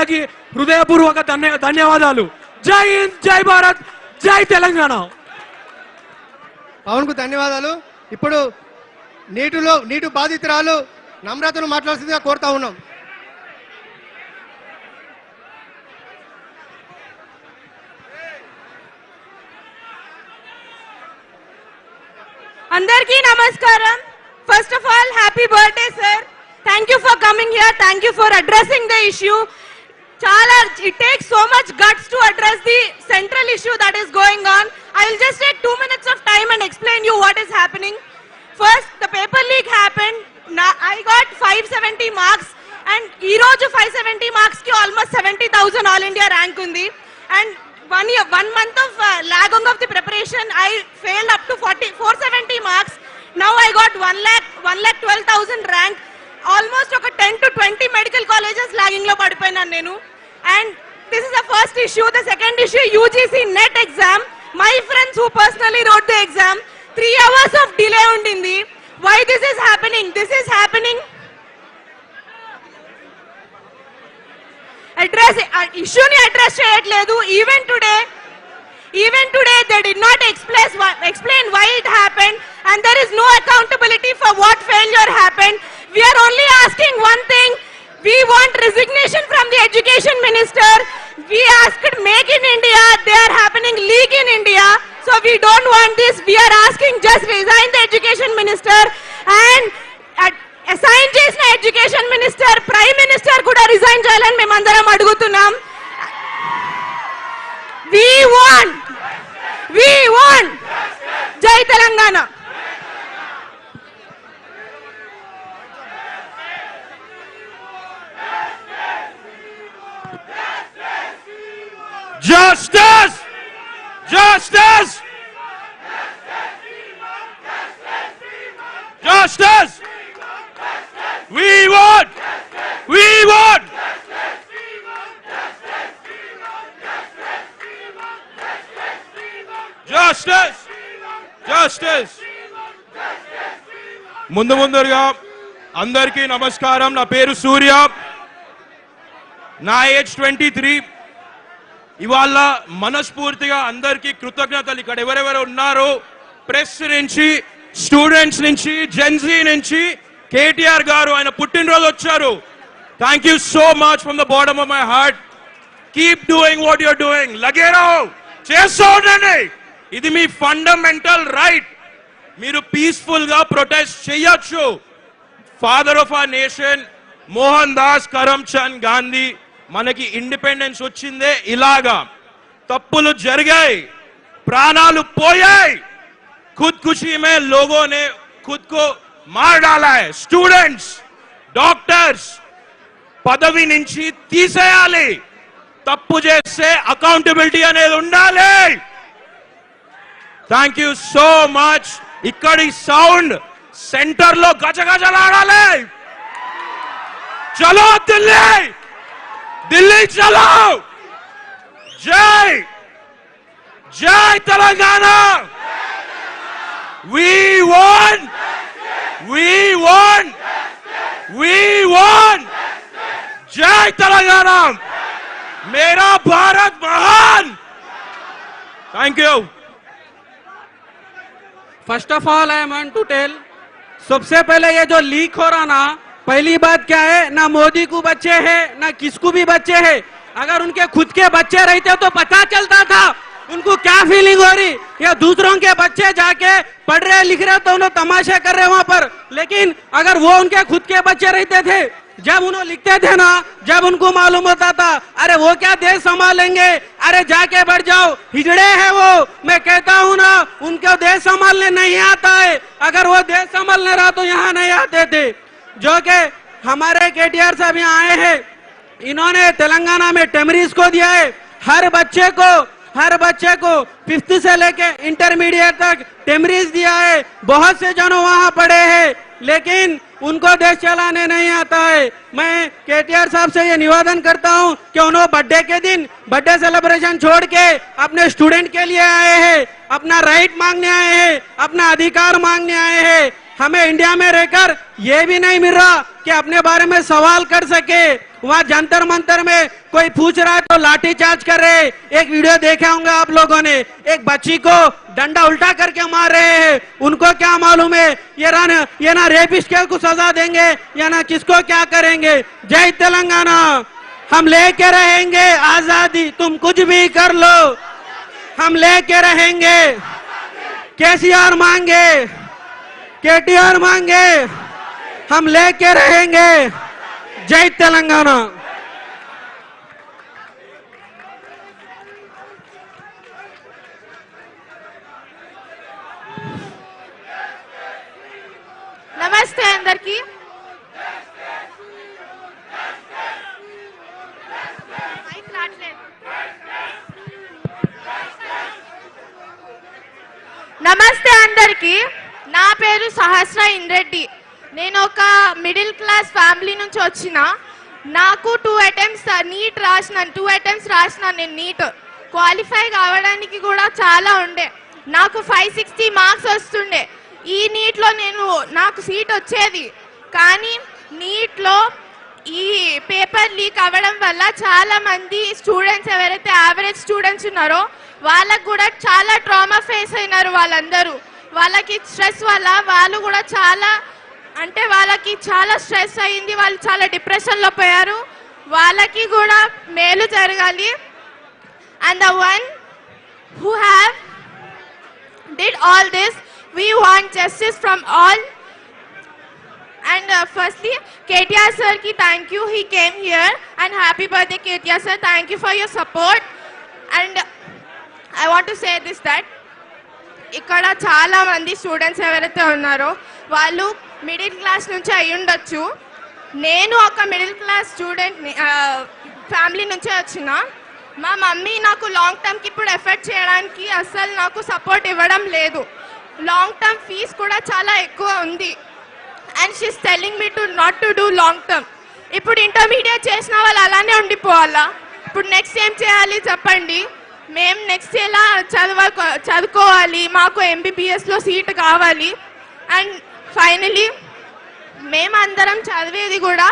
వాళ్ళకి హృదయపూర్వక ధన్యవాదాలు. జై హింద్, జై భారత్, జై తెలంగాణ. పవన్ కు ధన్యవాదాలు. ఇప్పుడు నీటి బాధితురాలు నమ్రతను మాట్లాడాల్సిందిగా కోరుతా ఉన్నాం. అందరికీ నమస్కారం. First of all, happy birthday, sir. Thank you for coming here. Thank you for addressing the issue. It takes so much guts to address the central issue that is going on. I will just take 2 minutes of time and explain you what is happening. First, the paper leak happened. I got 570 marks and ee roju 570 marks ki almost 70,000 all India rank undi, and 1 month of lagging of the preparation I failed up to 470 marks. Now I got 1,12,000 rank. Almost oka 10 to 20 medical colleges lagging lo padipoyina nenu. And this is the first issue. The second issue, UGC NET exam. My friends who personally wrote the exam, 3 hours of delay undindi. Why this is happening? This is happening. Issue ni address cheyatledu. Even today they did not explain why it happened, and there is no accountability for what failure happened. We are only asking one thing. We want resignation from the education minister. We asked make in India. They are happening leak in India. So we don't want this. We are asking just resign the education minister and assign chesina education minister, prime minister kuda resign cheyalani memandaram adugutunnam. We want Jai Telangana. Justice! Justice! Justice! We want! Justice! Justice! ముందుగా అందరికీ నమస్కారం. నా పేరు సూర్య. నా age 23. ఇవాళ మనస్ఫూర్తిగా అందరికీ కృతజ్ఞతలు. ఇక్కడ ఎవరెవరు ఉన్నారో ప్రెస్ నుంచి, స్టూడెంట్స్ నుంచి, జెన్జీ నుంచి, కేటీఆర్ గారు ఆయన పుట్టినరోజు వచ్చారు. Thank you so much from the bottom of my heart. Keep doing what you're doing. లగే రహో, చేస్తూ ఉండండి. ఇది మీ ఫండమెంటల్ రైట్. మీరు పీస్ఫుల్ గా ప్రొటెస్ట్ చేయొచ్చు. Father of our nation Mohandas Karamchand Gandhi మనకి ఇండిపెండెన్స్ వచ్చిందే ఇలాగా. తప్పులు జరిగాయి, ప్రాణాలు పోయాయి. खुदकुशी में लोगों ने खुद को मार डाला है. स्टूडेंट्स, डॉक्टर्स పదవి నుంచి తీసేయాలి. తప్పు చేస్తే అకౌంటబిలిటీ అనేది ఉండాలి. Thank you so much. ఇక్కడి సౌండ్ సెంటర్ లో గజగజలాడాలి. చలో ఢిల్లీ, ఢిల్లీ చలో. జై జై తెలంగాణ. We want जय तेलंगाना. मेरा भारत महान. Thank you. First of all I want to tell, सबसे पहले ये जो लीक हो रहा ना, पहली बात क्या है, ना मोदी को बच्चे हैं ना किसको भी बच्चे हैं. अगर उनके खुद के बच्चे रहते तो पता चलता था उनको क्या फीलिंग हो रही. या दूसरों के बच्चे जाके पढ़ रहे लिख रहे तो उन्हें तमाशे कर रहे वहां पर. लेकिन अगर वो उनके खुद के बच्चे रहते थे, जब उन्हें लिखते थे ना, जब उनको मालूम होता था अरे वो क्या देश संभालेंगे, अरे जाके बढ़ जाओ, हिजड़े हैं वो. मैं कहता हूं ना, उनको देश संभालने नहीं आता है. अगर वो देश संभालने रहा तो यहाँ नहीं आते थे. जो कि हमारे केटीआर साहब यहाँ आए हैं, इन्होंने तेलंगाना में टेमरीज को दिया है. हर बच्चे को 5th से लेके इंटरमीडिएट तक टेमरीज दिया है. बहुत से जनों वहां पढ़े हैं लेकिन उनको देश चलाने नहीं आता है. मैं केटीआर साहब से ये निवेदन करता हूं कि उन्होंने बर्थडे के दिन बर्थडे सेलिब्रेशन छोड़ के अपने स्टूडेंट के लिए आए हैं, अपना राइट मांगने आए हैं, अपना अधिकार मांगने आए हैं. हमें इंडिया में रहकर ये भी नहीं मिल रहा कि अपने बारे में सवाल कर सके। वहाँ जंतर मंतर में कोई पूछ रहा है तो लाठी चार्ज कर रहे। एक वीडियो देखे होंगे आप लोगों ने, एक बच्ची को डंडा उल्टा करके मार रहे हैं। उनको क्या मालूम है ये ना रेपिस्ट को सजा देंगे या ना किसको क्या करेंगे। जय तेलंगाना, हम लेके रहेंगे आजादी, तुम कुछ भी कर लो, हम लेके रहेंगे। केसीआर मांगे, केटीआर मांगे, हम लेके रहेंगे। जय तेलंगाना। నమస్తే అందరికి. నమస్తే అందరికి. నా పేరు సహస్ర ఇంద్రెడ్డి. నేను ఒక మిడిల్ క్లాస్ ఫ్యామిలీ నుంచి వచ్చిన. నాకు 2 అటెంప్ట్స్ రాసిన నేను నీట్ క్వాలిఫై కావడానికి కూడా చాలా ఉండే. నాకు 560 మార్క్స్ వస్తుండే. ఈ నీట్లో నాకు సీట్ వచ్చేది. కానీ నీట్లో ఈ పేపర్ లీక్ అవ్వడం వల్ల చాలా మంది స్టూడెంట్స్ ఎవరైతే యావరేజ్ స్టూడెంట్స్ ఉన్నారో వాళ్ళకు కూడా చాలా ట్రామా ఫేస్ అయినారు. వాళ్ళందరూ వాళ్ళకి స్ట్రెస్ వల్ల వాళ్ళు కూడా వాళ్ళకి చాలా స్ట్రెస్ అయింది. వాళ్ళు చాలా డిప్రెషన్లో పోయారు. వాళ్ళకి కూడా మేలు జరగాలి. And the one who have did all this, we want justice from all. And firstly, KTR sir ki thank you, he came here, and happy birthday KTR sir, thank you for your support. And I want to say this, that ఇక్కడ చాలా మంది students ఎవరైతే ఉన్నారో వాళ్ళు middle class నుంచి అయి ఉండొచ్చు. నేను ఒక మిడిల్ క్లాస్ స్టూడెంట్ ఫ్యామిలీ నుంచే వచ్చిన. మా మమ్మీ నాకు లాంగ్ టర్మ్కి ఇప్పుడు ఎఫర్ట్ చేయడానికి అస్సలు నాకు సపోర్ట్ ఇవ్వడం లేదు. లాంగ్ టర్మ్ ఫీజ్ కూడా చాలా ఎక్కువ ఉంది. And she's telling me not to do long term. ఇప్పుడు ఇంటర్మీడియట్ చేసిన వాళ్ళు అలానే ఉండిపోవాలా? ఇప్పుడు నెక్స్ట్ ఏం చేయాలి చెప్పండి? మేము నెక్స్ట్ ఎలా చదువుకోవాలి? మాకు ఎంబీబీఎస్లో సీట్ కావాలి. అండ్ ఫైనలీ మేమందరం చదివేది కూడా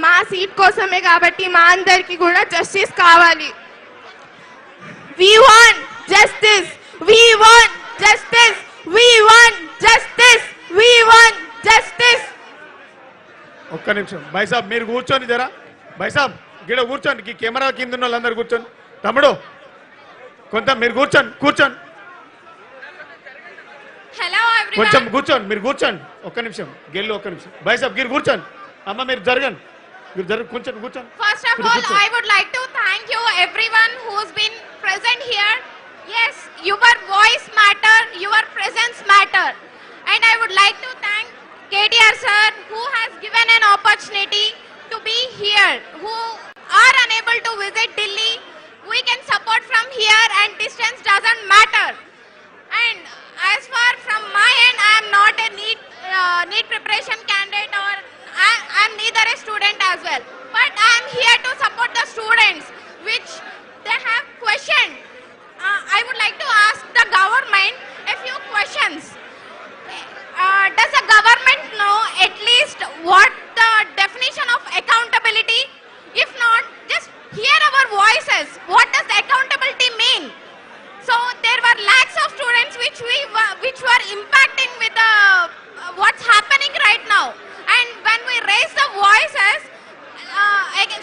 మా సీట్ కోసమే కాబట్టి మా అందరికీ కూడా జస్టిస్ కావాలి. We want justice. We want justice. We want justice. We want justice. ఒక్క నిమిషం భాయ్ సాబ్, మీరు కూర్చోండి జరా. భాయ్ సాబ్ గిడ కూర్చోండి. కెమెరా కింద ఉన్న వాళ్ళందరూ కూర్చోండి. తమ్ముడు కొంత మీరు కూర్చోండి. Hello everyone. కొంచెం కూర్చోండి, మీరు కూర్చోండి. ఒక్క నిమిషం గెల్లు, ఒక్క నిమిషం. భాయ్ సాబ్ గిరి కూర్చోండి. అమ్మ మీరు జరగండి, కూర్చోండి. First of all, I would like to thank you everyone who's been present here. Yes, your voice matter, your presence matter. And I would like to thank KTR sir who has given an opportunity to be here. Who are unable to visit Delhi, we can support from here and distance doesn't matter. And as far from my end, I am not a NEET preparation candidate, or I am neither a student as well. But I am here to support the students which they have questioned. I would like to ask the government a few questions. Does the government know at least what the definition of accountability? If not, just hear our voices. What does accountability mean? So there were lakhs of students which were impacting with the what's happening right now. And when we raise the voices,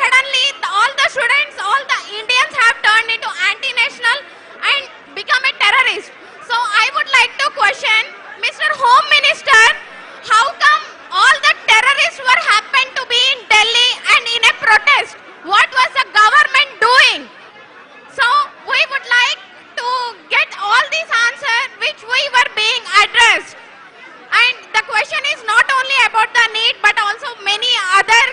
suddenly all the students, all the Indians have turned into anti-national and become a terrorist. So I would like to question Mr. Home Minister, how come all the terrorists were happened to be in Delhi and in a protest? What was the government doing? So we would like to get all these answers which we were being addressed. And the question is not only about the NEET but also many other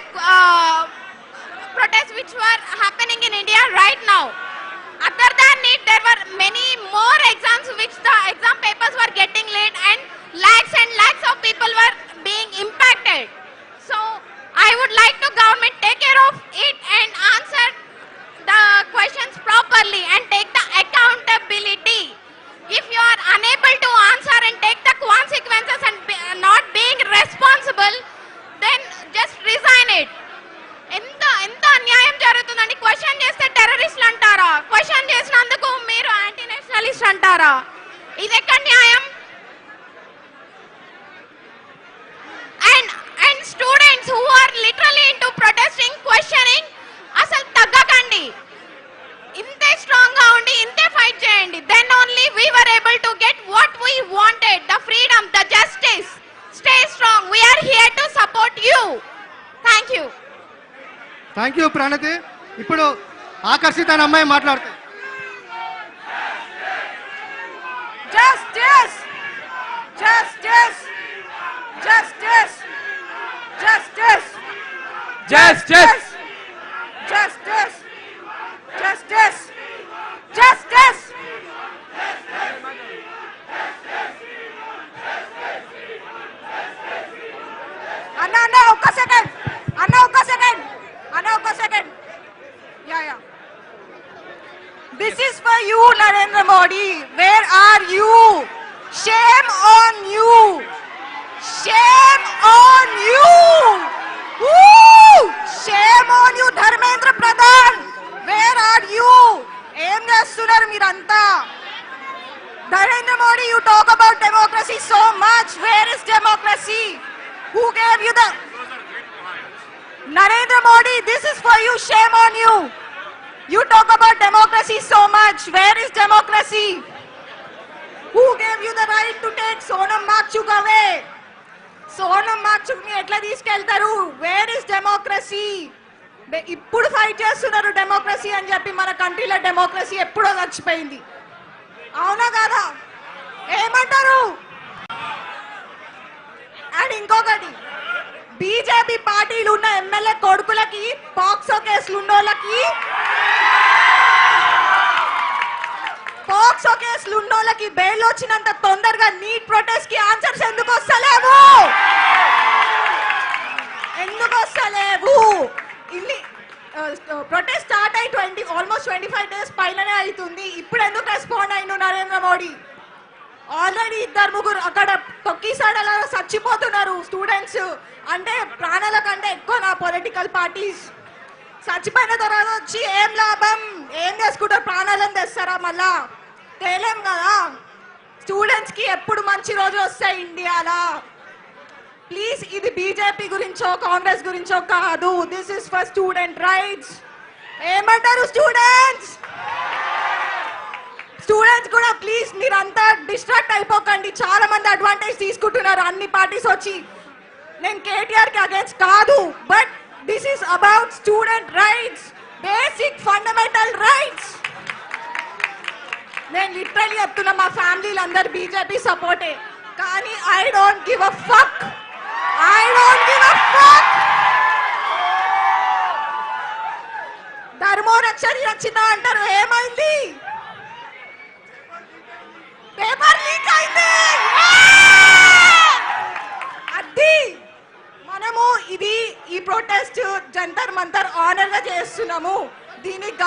protests which were happening in India right now. Other than NEET, there were many more exams which the exam papers were getting late and lakhs of people were being impacted. So I would like to government take care of it and answer the questions properly and take the accountability. If you are unable to answer and take the consequences and not being చేస్తున్నారా? ఇది ఎక్కడ న్యాయం? And students who are literally into protesting, questioning, అసలు తగ్గకండి. ఇంతే strong గా ఉండి ఇంతే fight చేయండి. Then only we were able to get what we wanted, the freedom, the justice. Stay strong. We are here to support you. Thank you. Thank you Pranati. ఇప్పుడు ఆకర్షిత అనే అమ్మాయి మాట్లాడుతుంది. Justice! Justice! Justice! Justice! Justice! Justice! Justice! Justice! అన్న ఒక్క second. Yeah. This is for you, Narendra Modi. Where are you? Shame on you. Shame on you. Woo! Shame on you, Dharmendra Pradhan. Where are you? Em chestunaru meeranta? Narendra Modi, you talk about democracy so much. Where is democracy? Who gave you the... Narendra Modi, this is for you. Shame on you. You talk about democracy so much. Where is democracy? Who gave you the right to take Sonam Wangchuk away? Sonam Wangchuk ni etla తీసుకెళ్తారు? Where is democracy? ఇప్పుడు fight చేస్తున్నారు democracy అని చెప్పి. మన కంట్రీలో democracy ఎప్పుడో చచ్చిపోయింది. అవునా కాదా? ఏమంటారు? అండ్ ఇంకొకటి, బీజేపీ పార్టీలు ఉన్న ఎమ్మెల్యే కొడుకులకి, పాక్సో కేసులు ఉన్నోళ్ళకి, బెయిల్ వచ్చినంత తొందరగా నీట్ ప్రొటెస్ట్ కి ఆన్సర్స్ ఎందుకు వస్తలేవు? ఇన్ని ప్రొటెస్ట్ స్టార్ట్ అయి ఆల్మోస్ట్ 25 days పైననే అవుతుంది. ఇప్పుడు ఎందుకు రెస్పాండ్ అయిన నరేంద్ర మోడీ? ఆల్రెడీ 2-3 అక్కడ తొక్కిసాడలా చచ్చిపోతున్నారు స్టూడెంట్స్. అంటే ప్రాణాల కంటే ఎక్కువ నా పొలిటికల్ పార్టీస్. చచ్చిపోయిన తర్వాత వచ్చి ఏం లాభం? ఏం చేసుకుంటారు? ప్రాణాలను తెస్తారా? మళ్ళా తేలేం కదా. స్టూడెంట్స్ కి ఎప్పుడు మంచి రోజు వస్తాయి ఇండియాలో? ప్లీజ్, ఇది బీజేపీ గురించో కాంగ్రెస్ గురించో కాదు. This is for student rights. ఏమంటారు స్టూడెంట్స్? కూడా ప్లీజ్ మీరంతా డిస్ట్రాక్ట్ అయిపోకండి. చాలా మంది అడ్వాంటేజ్ తీసుకుంటున్నారు అన్ని పార్టీస్ వచ్చి. నేను కేటీఆర్ కి అగేన్స్ట్ కాదు, but this is about student rights, basic fundamental rights. నేను లిటరల్లీ చెప్తున్నా, మా ఫ్యామిలీలు అందరు బీజేపీ సపోర్టే, కానీ I don't give a fuck. ధర్మో రక్షణ రక్షిత అంటారు. ఏమైంది? పేపర్ లీక్ అయింది. అది మనము ఈ ప్రొటెస్ట్ జంతర్ మంతర్ ఆనర్ గా చేస్తున్నాము. దీనికి